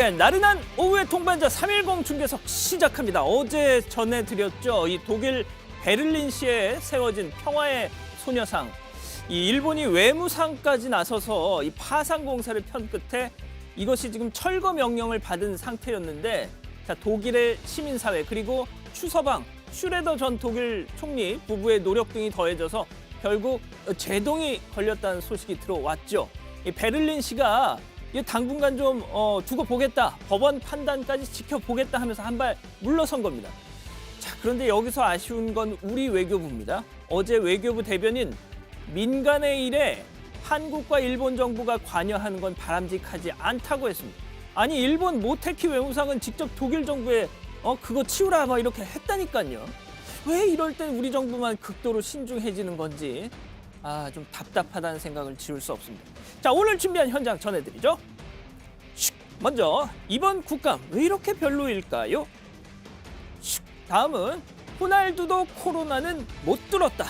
네, 나른한 오후의 동반자 3.10 중계석 시작합니다. 어제 전해드렸죠. 이 독일 베를린시에 세워진 평화의 소녀상. 이 일본이 외무상까지 나서서 이 파상 공사를 편 끝에 이것이 지금 철거 명령을 받은 상태였는데, 자, 독일의 시민사회 그리고 추서방 슈레더 전 독일 총리 부부의 노력 등이 더해져서 결국 제동이 걸렸다는 소식이 들어왔죠. 이 베를린시가 당분간 좀 두고 보겠다, 법원 판단까지 지켜보겠다 하면서 한 발 물러선 겁니다. 자, 그런데 여기서 아쉬운 건 우리 외교부입니다. 어제 외교부 대변인 민간의 일에 한국과 일본 정부가 관여하는 건 바람직하지 않다고 했습니다. 아니, 일본 모테키 외무상은 직접 독일 정부에 그거 치우라 막 이렇게 했다니까요. 왜 이럴 땐 우리 정부만 극도로 신중해지는 건지 좀 답답하다는 생각을 지울 수 없습니다. 자, 오늘 준비한 현장 전해드리죠. 먼저 이번 국감 왜 이렇게 별로일까요? 다음은 호날두도 코로나는 못 뚫었다.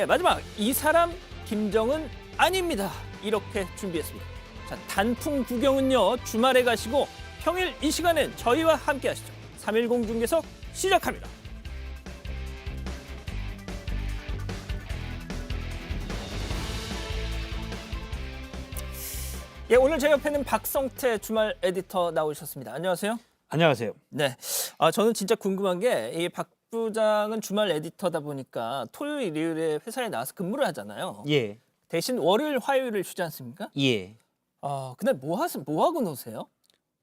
마지막 이 사람 김정은 아닙니다. 이렇게 준비했습니다. 자, 단풍 구경은요 주말에 가시고 평일 이 시간엔 저희와 함께 하시죠. 3.10 중계석 시작합니다. 오늘 제 옆에는 박성태 주말 에디터 나오셨습니다. 안녕하세요. 안녕하세요. 네, 저는 진짜 궁금한 게 이 박 부장은 주말 에디터다 보니까 토요일, 일요일에 회사에 나와서 근무를 하잖아요. 예. 대신 월요일, 화요일을 쉬지 않습니까? 예. 근데 뭐 하고 노세요?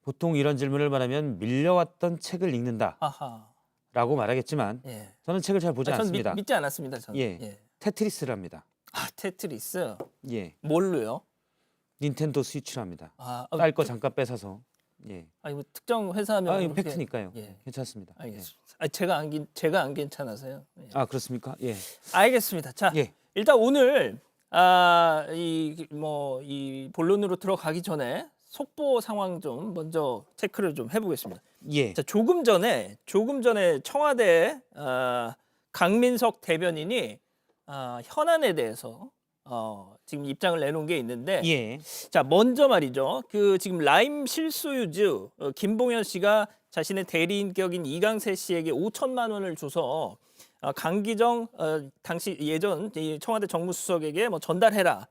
보통 이런 질문을 말하면 밀려왔던 책을 읽는다라고 아하. 말하겠지만 예. 저는 책을 잘 보지 않습니다. 믿지 않았습니다. 저는. 예. 테트리스를 합니다. 테트리스. 예. 뭘로요? 닌텐도 스위치로 합니다. 딸 거 잠깐 뺏어서. 예. 뭐 특정 회사면 이거 팩트니까요. 예. 괜찮습니다. 알겠습니다. 제가 안 괜찮아서요. 예. 그렇습니까? 예. 알겠습니다. 자, 예. 일단 오늘 이 본론으로 들어가기 전에 속보 상황 좀 먼저 체크를 좀 해보겠습니다. 예. 자, 조금 전에 청와대 강민석 대변인이 현안에 대해서 지금 입장을 내놓은 게 있는데, 예. 자, 먼저 말이죠. 지금 라임 실소유주 김봉현 씨가 자신의 대리인격인 이강세 씨에게 5천만 원을 줘서 강기정 당시 예전 이 청와대 정무수석에게 전달해라.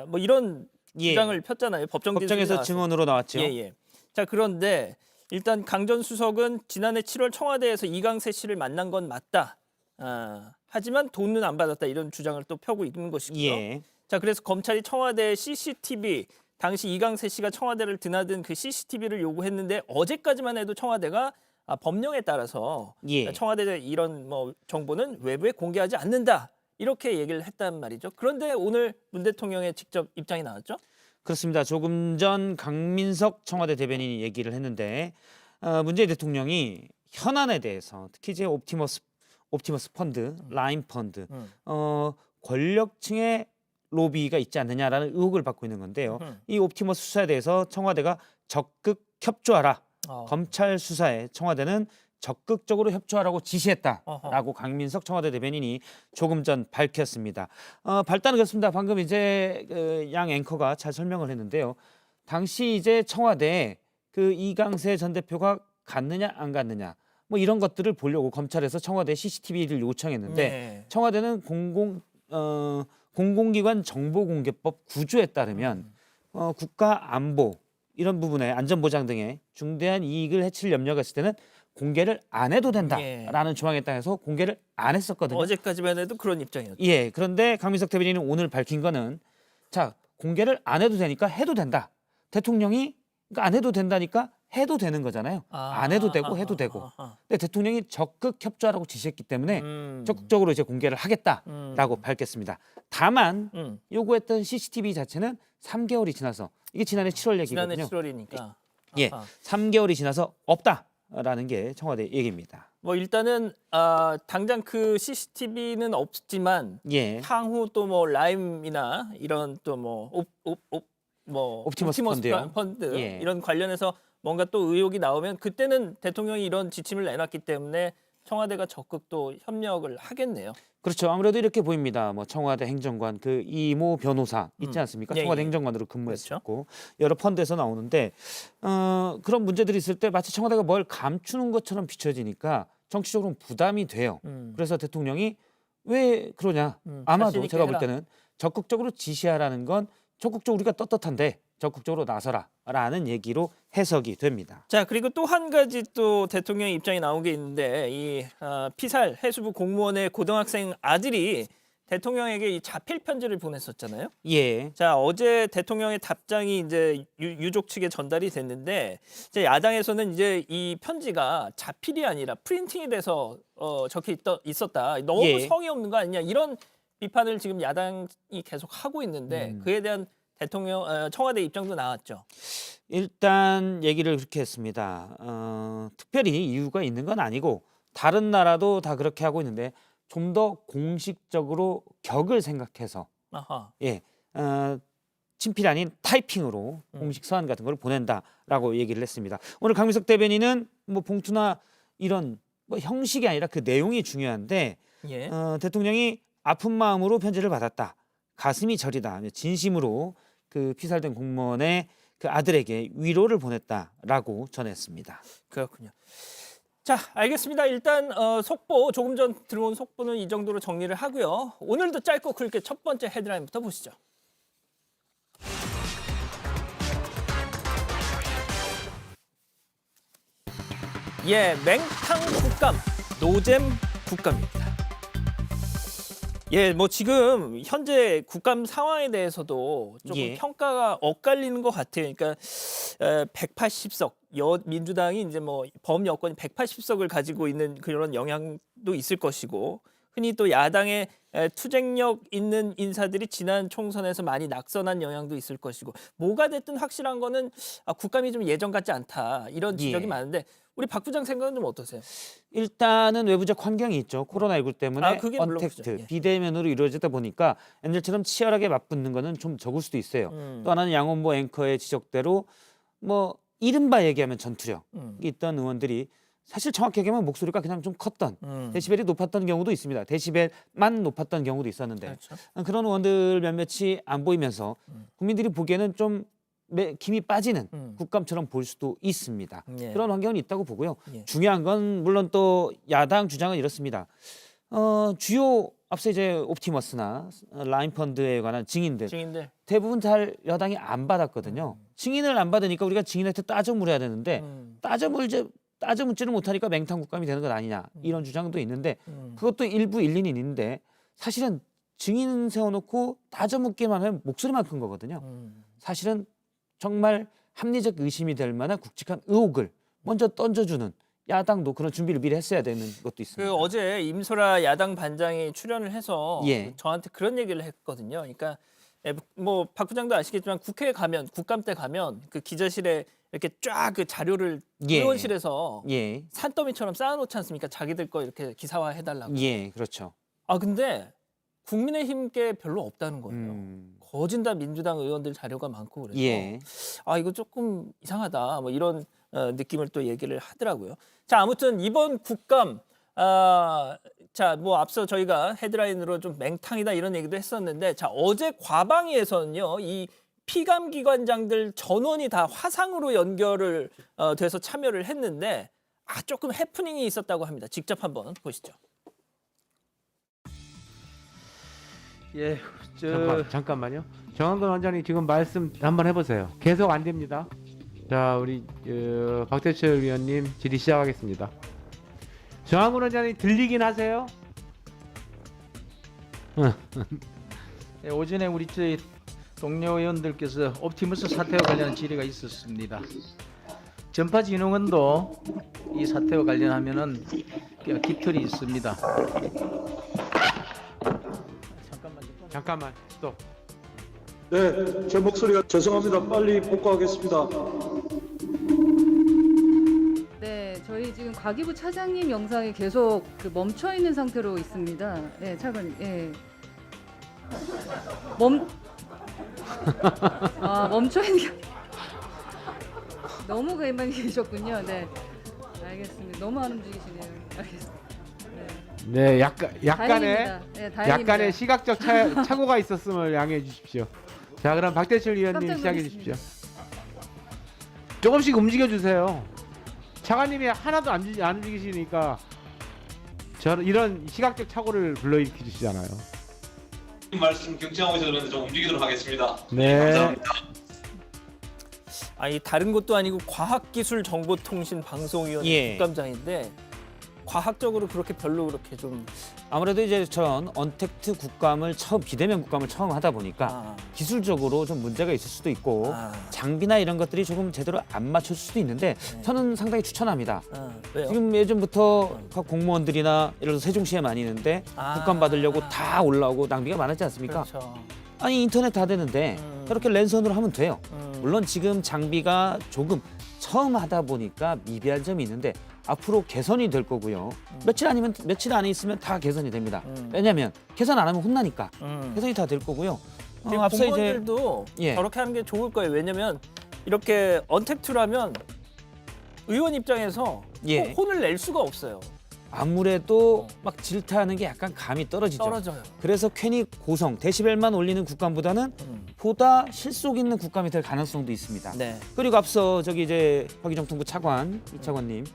뭐 이런 주장을 폈잖아요. 법정에서 증언으로 나왔죠. 예. 자, 그런데 일단 강 전 수석은 지난해 7월 청와대에서 이강세 씨를 만난 건 맞다. 하지만 돈은 안 받았다, 이런 주장을 또 펴고 있는 것이고요. 예. 자, 그래서 검찰이 청와대 CCTV, 당시 이강세 씨가 청와대를 드나든 그 CCTV를 요구했는데 어제까지만 해도 청와대가 법령에 따라서 청와대 이런 정보는 외부에 공개하지 않는다, 이렇게 얘기를 했단 말이죠. 그런데 오늘 문 대통령의 직접 입장이 나왔죠? 그렇습니다. 조금 전 강민석 청와대 대변인이 얘기를 했는데 문재인 대통령이 현안에 대해서 특히 이제 옵티머스 펀드, 라임 펀드, 권력층의 로비가 있지 않느냐라는 의혹을 받고 있는 건데요. 이 옵티머스 수사에 대해서 청와대가 적극 협조하라. 검찰 수사에 청와대는 적극적으로 협조하라고 지시했다라고 강민석 청와대 대변인이 조금 전 밝혔습니다. 발단은 그렇습니다. 방금 이제 양 앵커가 잘 설명을 했는데요. 당시 이제 청와대에 이강세 전 대표가 갔느냐 안 갔느냐, 뭐 이런 것들을 보려고 검찰에서 청와대 CCTV를 요청했는데 청와대는 공공기관 정보공개법 9조에 따르면 국가 안보 이런 부분에 안전보장 등의 중대한 이익을 해칠 염려가 있을 때는 공개를 안 해도 된다라는 조항에 따라서 공개를 안 했었거든요. 어제까지만 해도 그런 입장이었죠. 예, 그런데 강민석 대변인은 오늘 밝힌 거는, 자, 공개를 안 해도 되니까 해도 된다. 대통령이 안 해도 된다니까 해도 되는 거잖아요. 안 해도 되고 해도 되고. 근데 대통령이 적극 협조하라고 지시했기 때문에 적극적으로 이제 공개를 하겠다라고 밝혔습니다. 다만 요구했던 CCTV 자체는 3개월이 지나서, 이게 지난해 7월 얘기거든요. 지난해 7월이니까. 예, 3개월이 지나서 없다라는 게 청와대 얘기입니다. 일단은 당장 그 CCTV는 없지만 향후 또 라임이나 이런 또 옵티머스 펀드 이런 관련해서 뭔가 또 의혹이 나오면 그때는 대통령이 이런 지침을 내놨기 때문에 청와대가 적극 또 협력을 하겠네요. 그렇죠. 아무래도 이렇게 보입니다. 뭐 청와대 행정관 그 이모 변호사 있지 않습니까? 예, 청와대 예. 행정관으로 근무했었고 여러 펀드에서 나오는데 그런 문제들이 있을 때 마치 청와대가 뭘 감추는 것처럼 비춰지니까 정치적으로 부담이 돼요. 그래서 대통령이 왜 그러냐? 아마도 자신 있게 제가 볼 해라. 때는 적극적으로 지시하라는 건 적극적으로 우리가 떳떳한데 적극적으로 나서라라는 얘기로 해석이 됩니다. 자, 그리고 또 한 가지 또 대통령 입장이 나온 게 있는데 이 피살 해수부 공무원의 고등학생 아들이 대통령에게 이 자필 편지를 보냈었잖아요. 예. 자, 어제 대통령의 답장이 이제 유족 측에 전달이 됐는데 이제 야당에서는 이제 이 편지가 자필이 아니라 프린팅이 돼서 적혀 있었다. 너무 예. 성의 없는 거 아니냐 이런 비판을 지금 야당이 계속 하고 있는데 그에 대한 대통령 청와대 입장도 나왔죠. 일단 얘기를 그렇게 했습니다. 특별히 이유가 있는 건 아니고 다른 나라도 다 그렇게 하고 있는데 좀 더 공식적으로 격을 생각해서 아하. 친필이 아닌 타이핑으로 공식 서한 같은 걸 보낸다라고 얘기를 했습니다. 오늘 강민석 대변인은 뭐 봉투나 이런 뭐 형식이 아니라 그 내용이 중요한데 예. 대통령이 아픈 마음으로 편지를 받았다. 가슴이 저리다. 진심으로 그 피살된 공무원의 그 아들에게 위로를 보냈다라고 전했습니다. 그렇군요. 자, 알겠습니다. 일단 속보 조금 전 들어온 속보는 이 정도로 정리를 하고요. 오늘도 짧고 굵게 첫 번째 헤드라인부터 보시죠. 예, 맹탕 국감, 노잼 국감입니다. 예, 뭐 지금 현재 국감 상황에 대해서도 조금 예. 평가가 엇갈리는 것 같아요. 그러니까 180석 민주당이 이제 뭐 범여권이 180석을 가지고 있는 그런 영향도 있을 것이고 흔히 또 야당의 투쟁력 있는 인사들이 지난 총선에서 많이 낙선한 영향도 있을 것이고 뭐가 됐든 확실한 거는 국감이 좀 예전 같지 않다 이런 지적이 예. 많은데 우리 박 부장 생각은 좀 어떠세요? 일단은 외부적 환경이 있죠. 코로나19 때문에 그게 물론 언택트, 그렇죠. 예. 비대면으로 이루어지다 보니까 옛날처럼 치열하게 맞붙는 거는 좀 적을 수도 있어요. 또 하나는 양원보 앵커의 지적대로 뭐 이른바 얘기하면 전투력 있던 의원들이 사실 정확히 얘기하면 목소리가 그냥 좀 컸던 데시벨이 높았던 경우도 있습니다. 데시벨만 높았던 경우도 있었는데 그렇죠. 그런 의원들 몇몇이 안 보이면서 국민들이 보기에는 좀 김이 빠지는 국감처럼 볼 수도 있습니다. 예. 그런 환경은 있다고 보고요. 예. 중요한 건 물론 또 야당 주장은 이렇습니다. 주요 앞서 이제 옵티머스나 라인펀드에 관한 증인들 증인들 대부분 잘 여당이 안 받았거든요. 증인을 안 받으니까 우리가 증인한테 따져 물어야 되는데 따져 묻지를 못하니까 맹탕 국감이 되는 것 아니냐 이런 주장도 있는데 그것도 일부 일리는 있는데 사실은 증인 세워놓고 따져 묻기만 하면 목소리만 큰 거거든요. 사실은 정말 합리적 의심이 될 만한 굵직한 의혹을 먼저 던져주는 야당도 그런 준비를 미리 했어야 되는 것도 있습니다. 그 어제 임소라 야당 반장이 출연을 해서 예. 저한테 그런 얘기를 했거든요. 그러니까 뭐 박 부장도 아시겠지만 국회에 가면 국감 때 가면 그 기자실에 이렇게 쫙 그 자료를 예. 의원실에서 예, 산더미처럼 쌓아놓지 않습니까? 자기들 거 이렇게 기사화 해달라고. 예, 그렇죠. 근데 국민의힘께 별로 없다는 거예요. 거진 다 민주당 의원들 자료가 많고 그래서 예, 이거 조금 이상하다 뭐 이런 느낌을 또 얘기를 하더라고요. 자, 아무튼 이번 국감 자, 뭐 앞서 저희가 헤드라인으로 좀 맹탕이다 이런 얘기도 했었는데 자, 어제 과방위에서는요. 이 피감 기관장들 전원이 다 화상으로 연결을 돼서 참여를 했는데 조금 해프닝이 있었다고 합니다. 직접 한번 보시죠. 예, 잠깐만요. 정한근 원장님 지금 말씀 한번 해보세요. 계속 안 됩니다. 자, 우리 박대철 위원님 질의 시작하겠습니다. 정한근 원장님 들리긴 하세요? 예, 오전에 우리 저희 동료 의원들께서 옵티머스 사태와 관련한 질의가 있었습니다. 전파진흥원도 이 사태와 관련하면은 깃털이 있습니다. 잠깐만, 스톱. 네, 제 목소리가 죄송합니다. 빨리 복구하겠습니다. 네, 저희 지금 과기부 차장님 영상이 계속 멈춰 있는 상태로 있습니다. 네, 차관, 예. 멈춰 있는 게 너무 가만히 계셨군요. 네, 알겠습니다. 너무 안 움직이시네요. 알겠습니다. 네, 약간의 다행입니다. 네, 다행입니다. 약간의 시각적 착오가 있었음을 양해해 주십시오. 자, 그럼 박대철 위원님 깜짝 시작해 놀랐습니다. 주십시오. 조금씩 움직여 주세요. 차관님이 하나도 안 움직이시니까 이런 시각적 착오를 불러일으켜 주시잖아요. 말씀 경청하고 있어서 그런데 좀 움직이도록 하겠습니다. 네. 감사합니다. 아니 다른 것도 아니고 과학기술정보통신방송위원 예. 국감장인데 과학적으로 그렇게 별로 그렇게 좀 아무래도 이제 전 언택트 국감을 비대면 국감을 처음 하다 보니까 아, 기술적으로 좀 문제가 있을 수도 있고 아, 장비나 이런 것들이 조금 제대로 안 맞출 수도 있는데 저는 상당히 추천합니다. 왜요? 지금 예전부터 각 공무원들이나 예를 들어서 세종시에 많이 있는데 아. 국감 받으려고 다 올라오고 낭비가 많았지 않습니까? 그렇죠. 아니 인터넷 다 되는데 저렇게 랜선으로 하면 돼요. 물론 지금 장비가 조금 처음 하다 보니까 미비한 점이 있는데 앞으로 개선이 될 거고요. 며칠 안에 있으면 다 개선이 됩니다. 왜냐하면 개선 안 하면 혼나니까 개선이 다 될 거고요. 지금 앞서 이제 공무원들도 예. 저렇게 하는 게 좋을 거예요. 왜냐면 이렇게 언택트라면 의원 입장에서 예. 혼을 낼 수가 없어요. 아무래도 막 질타하는 게 약간 감이 떨어지죠. 떨어져요. 그래서 괜히 고성, 데시벨만 올리는 국감보다는 보다 실속 있는 국감이 될 가능성도 있습니다. 네. 그리고 앞서 저기 이제 박희정통부 차관 이 차관님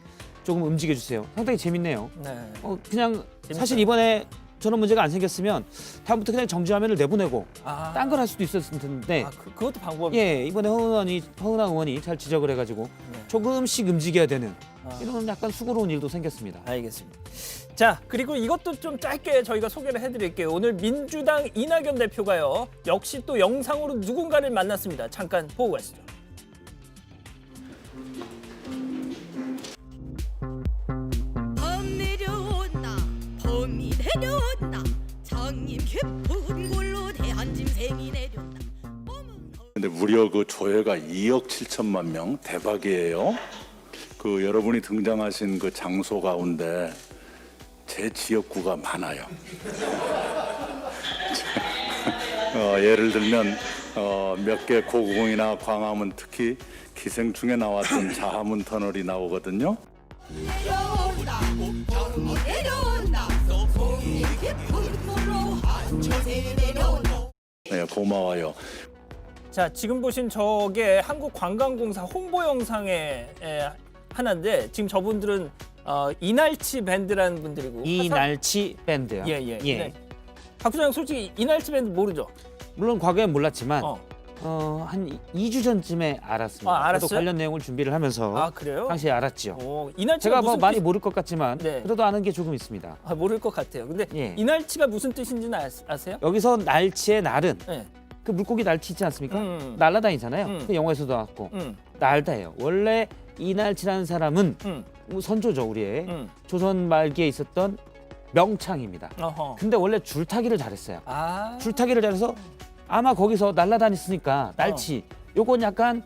조금 움직여 주세요. 상당히 재밌네요. 네. 그냥 사실 이번에 저런 문제가 안 생겼으면 다음부터 그냥 정지화면을 내보내고 딴 걸 할 수도 있었을 텐데 그것도 방법이. 예 이번에 허은하 의원이 잘 지적을 해가지고 네. 조금씩 움직여야 되는 아. 이런 약간 수고로운 일도 생겼습니다. 알겠습니다. 자, 그리고 이것도 좀 짧게 저희가 소개를 해드릴게요. 오늘 민주당 이낙연 대표가요. 역시 또 영상으로 누군가를 만났습니다. 잠깐 보고 가시죠. 범 내려온다 범이 내려온다 장님 깊은 골로 대한짐승이 내려온다 근데 무려 그 조회가 2억 7천만 명 대박이에요. 그 여러분이 등장하신 그 장소 가운데 제 지역구가 많아요. 예를 들면 몇 개 고궁이나 광화문 특히 기생충에 나왔던 자하문 터널이 나오거든요. 내려온다 범이 내려온다 송이 깊은 골로 한초세 내려온다 네, 고마워요. 자, 지금 보신 저게 한국관광공사 홍보 영상의 하나인데 지금 저분들은 이날치 밴드라는 분들이고 이날치 밴드요. 예예. 네. 박 부장 솔직히 이날치 밴드 모르죠? 물론 과거엔 몰랐지만 어. 한 2주 전쯤에 알았습니다. 아, 알았어요? 저도 관련 내용을 준비를 하면서 아 그래요? 당시에 알았지요. 이날치가 제가 뭐 무슨 많이 모를 것 같지만 네. 그래도 아는 게 조금 있습니다. 모를 것 같아요. 근데 예. 이날치가 무슨 뜻인지는 아세요? 여기서 날치의 날은 네. 그 물고기 날치 있지 않습니까? 음. 날아다니잖아요. 그 영화에서도 나왔고 날다예요. 원래 이날치라는 사람은 선조죠 우리의 조선 말기에 있었던 명창입니다. 어허. 근데 원래 줄타기를 잘했어요. 아. 줄타기를 잘해서 아마 거기서 날아다녔으니까 날치 요건 약간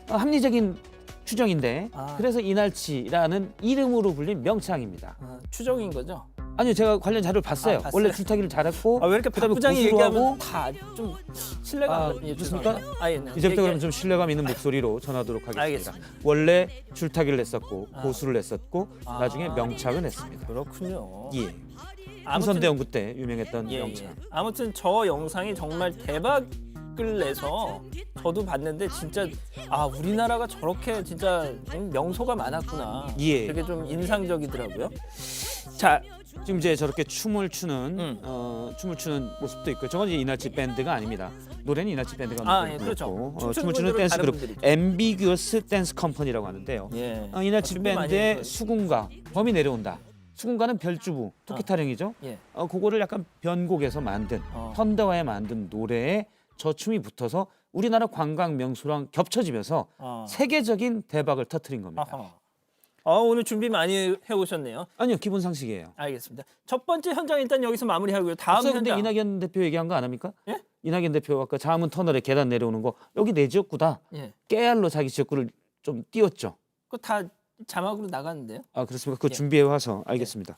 합리적인 추정인데 그래서 이날치라는 이름으로 불린 명창입니다. 추정인 거죠? 아니요 제가 관련 자료를 봤어요. 봤어요? 원래 줄타기를 잘했고 왜 이렇게 박 그다음에 부장이 고수로 얘기하면 하고 다 좀 신뢰가 좋습니까? 예, 이제부터 그럼 좀 신뢰감 있는 목소리로 전하도록 하겠습니다. 알겠습니다. 원래 줄타기를 했었고 고수를 했었고 나중에 명창을 했습니다. 그렇군요. 예. 아무튼 흥선대원구 때 유명했던 예, 명창. 예. 아무튼 저 영상이 정말 대박을 내서 저도 봤는데 진짜 우리나라가 저렇게 진짜 명소가 많았구나. 예. 되게 좀 인상적이더라고요. 자, 지금 이제 저렇게 춤을 추는 모습도 있고 저건 이제 이날치 밴드가 아닙니다. 노래는 이날치 밴드가 예, 그렇죠. 춤을 추는 분들은 댄스 다른 그룹 분들이죠. 앰비규어스 댄스 컴퍼니라고 하는데요. 예. 이날치 준비 많이 밴드의 했어요. 수군가 범이 내려온다. 수군가는 별주부 토끼타령이죠. 예. 그거를 약간 변곡해서 만든 턴더와에 만든 노래에 저 춤이 붙어서 우리나라 관광 명소랑 겹쳐지면서 세계적인 대박을 터뜨린 겁니다. 아하. 오늘 준비 많이 해오셨네요. 아니요 기본 상식이에요. 알겠습니다. 첫 번째 현장 일단 여기서 마무리하고요. 다음 앞서 근데 현장. 이낙연 대표 얘기한 거 안 합니까? 예? 이낙연 대표 아까 자문 터널에 계단 내려오는 거 여기 내 지역구다. 예. 깨알로 자기 지역구를 좀 띄웠죠. 그거 다 자막으로 나갔는데요. 아 그렇습니까? 그거 예. 준비해 와서 알겠습니다.